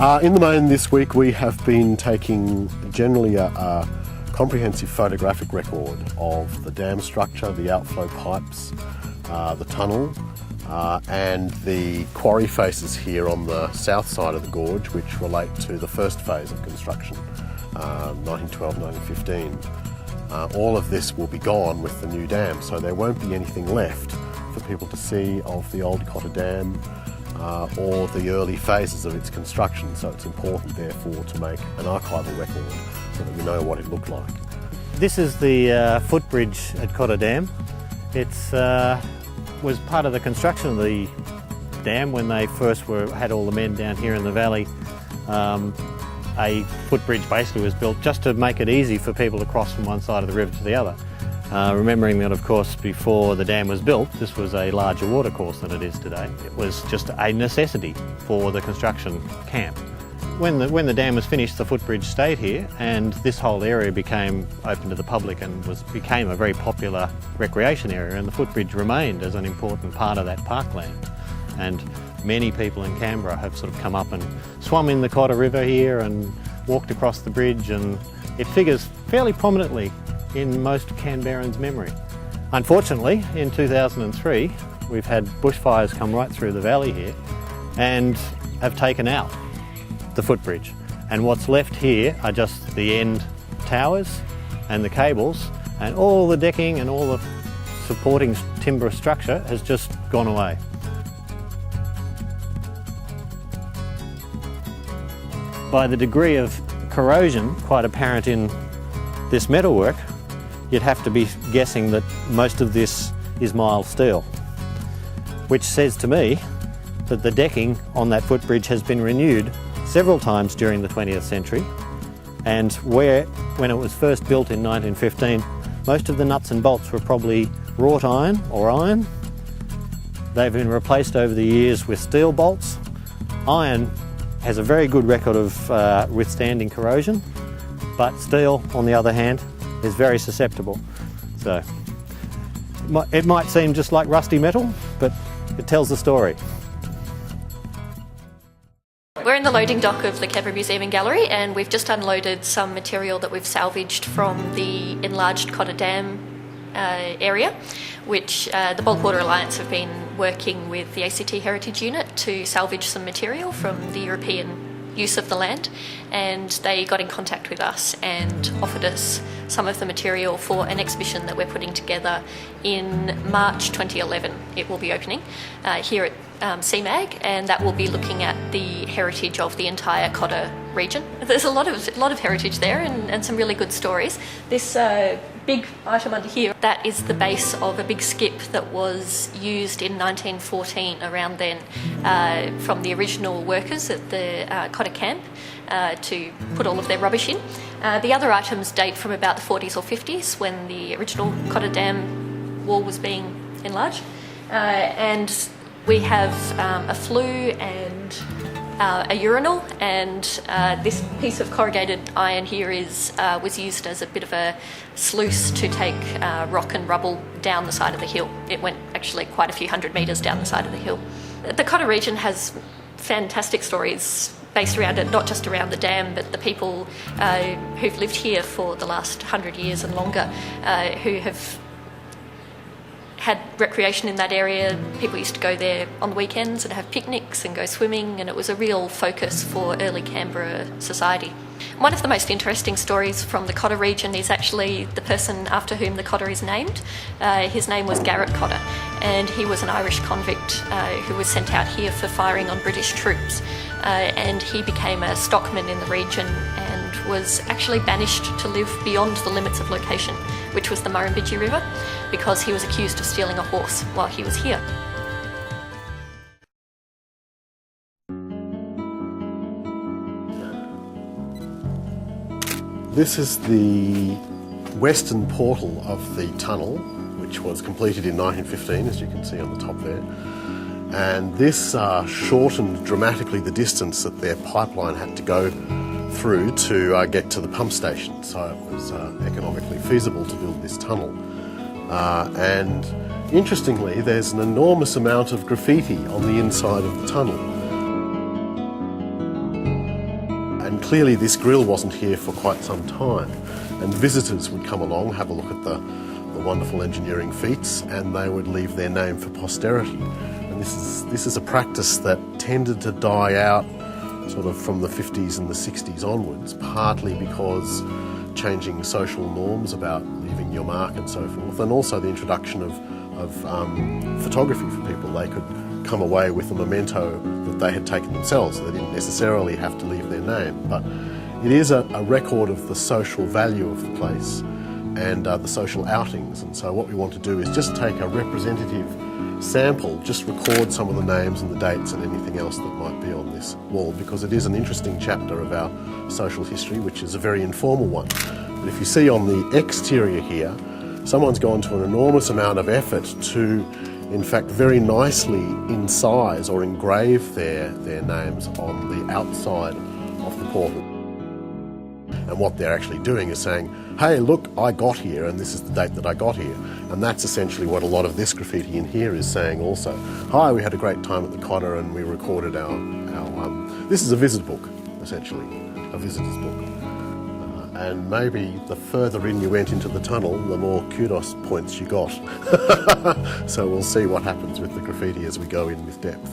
In the main this week we have been taking generally a comprehensive photographic record of the dam structure, the outflow pipes, the tunnel and the quarry faces here on the south side of the gorge, which relate to the first phase of construction, 1912-1915. All of this will be gone with the new dam, so there won't be anything left for people to see of the old Cotter Dam or the early phases of its construction, so it's important therefore to make an archival record so that we know what it looked like. This is the footbridge at Cotter Dam. It was part of the construction of the dam when they first had all the men down here in the valley. A footbridge basically was built just to make it easy for people to cross from one side of the river to the other. Remembering that, of course, before the dam was built, this was a larger watercourse than it is today. It was just a necessity for the construction camp. When the dam was finished, the footbridge stayed here, and this whole area became open to the public and became a very popular recreation area, and the footbridge remained as an important part of that parkland. And many people in Canberra have sort of come up and swum in the Cotter River here and walked across the bridge, and it figures fairly prominently in most Canberrans' memory. Unfortunately, in 2003, we've had bushfires come right through the valley here and have taken out the footbridge. And what's left here are just the end towers and the cables, and all the decking and all the supporting timber structure has just gone away. By the degree of corrosion quite apparent in this metalwork, you'd have to be guessing that most of this is mild steel, which says to me that the decking on that footbridge has been renewed several times during the 20th century, and when it was first built in 1915, most of the nuts and bolts were probably wrought iron or iron. They've been replaced over the years with steel bolts. Iron has a very good record of withstanding corrosion, but steel, on the other hand, is very susceptible. So it might seem just like rusty metal, but it tells the story. We're in the loading dock of the Canberra Museum Gallery, and we've just unloaded some material that we've salvaged from the Enlarged Cotter Dam area, which the Bulk Water Alliance have been working with the ACT Heritage Unit to salvage some material from the European use of the land, and they got in contact with us and offered us some of the material for an exhibition that we're putting together in March 2011. It will be opening here at CMAG, and that will be looking at the heritage of the entire Cotter region. There's a lot of heritage there and some really good stories. This big item under here, that is the base of a big skip that was used in 1914, around then, from the original workers at the Cotter camp to put all of their rubbish in. The other items date from about the 40s or 50s, when the original Cotter Dam wall was being enlarged. And we have a flue and a urinal, and this piece of corrugated iron here was used as a bit of a sluice to take rock and rubble down the side of the hill. It went actually quite a few hundred metres down the side of the hill. The Cotter region has fantastic stories based around it, not just around the dam, but the people who've lived here for the last 100 years and longer, who have had recreation in that area. People used to go there on the weekends and have picnics and go swimming, and it was a real focus for early Canberra society. One of the most interesting stories from the Cotter region is actually the person after whom the Cotter is named. His name was Garrett Cotter, and he was an Irish convict who was sent out here for firing on British troops, and he became a stockman in the region and was actually banished to live beyond the limits of location, which was the Murrumbidgee River, because he was accused of stealing a horse while he was here. This is the western portal of the tunnel, which was completed in 1915, as you can see on the top there. And this shortened dramatically the distance that their pipeline had to go through to get to the pump station. So it was economically feasible to build this tunnel. And interestingly, there's an enormous amount of graffiti on the inside of the tunnel. clearly this grill wasn't here for quite some time, and visitors would come along, have a look at the wonderful engineering feats, and they would leave their name for posterity. And this is a practice that tended to die out sort of from the 50s and the 60s onwards, partly because changing social norms about leaving your mark and so forth, and also the introduction of photography for people. They could come away with a memento that they had taken themselves, so they didn't necessarily have to leave their name. But it is a record of the social value of the place and the social outings. And so what we want to do is just take a representative sample, just record some of the names and the dates and anything else that might be on this wall, because it is an interesting chapter of our social history, which is a very informal one. But if you see on the exterior here, someone's gone to an enormous amount of effort to, in fact, very nicely incise or engrave their names on the outside of the portal. And what they're actually doing is saying, hey, look, I got here, and this is the date that I got here. And that's essentially what a lot of this graffiti in here is saying also. Hi, we had a great time at the Cotter and we recorded our this is a visit book, essentially, a visitor's book. And maybe the further in you went into the tunnel, the more kudos points you got. So we'll see what happens with the graffiti as we go in with depth.